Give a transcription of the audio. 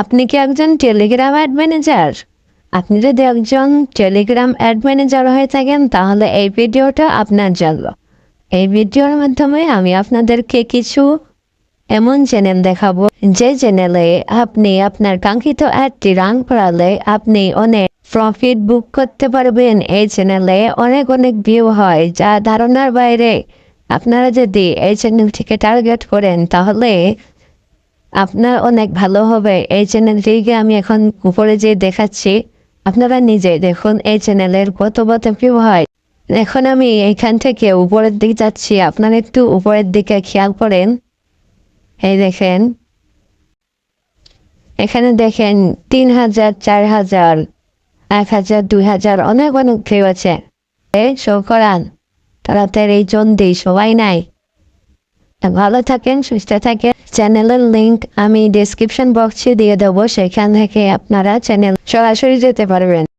আপনি কি একজন টেলিগ্রাম অ্যাড ম্যানেজার? আপনি যদি একজন টেলিগ্রাম অ্যাড ম্যানেজার হয়ে থাকেন তাহলে এই ভিডিওটা আপনার জন্য। এই ভিডিওর মাধ্যমে আমি আপনাদেরকে কিছু এমন চ্যানেল দেখাবো যে চ্যানেলে আপনি আপনার কাঙ্ক্ষিত অ্যাডটি রান করালে আপনি অনেক প্রফিট বুক করতে পারবেন। এই চ্যানেলে অনেক অনেক ভিউ হয় যা ধারণার বাইরে। আপনারা যদি এই চ্যানেলটিকে টার্গেট করেন তাহলে আপনার অনেক ভালো হবে। এই চ্যানেলটিকে আমি এখন উপরে যে দেখাচ্ছি, আপনারা নিজে দেখুন এই চ্যানেলের কত ভিউ হয়। এখন আমি এখান থেকে উপরের দিকে যাচ্ছি, আপনারা একটু উপরের দিকে খেয়াল করেন। এই দেখেন, এখানে দেখেন 3000, 4000, 1000, 2000 অনেক অনেক ভিউ আছে। শো করান তাড়াতাড়ি, জলদি, সবাই নাই। ভালো থাকেন, সুস্থ থাকেন। চ্যানেলের লিংক আমি ডেসক্রিপশন বক্সে দিয়ে দেবো, সেখান থেকে আপনারা চ্যানেল সরাসরি যেতে পারবেন।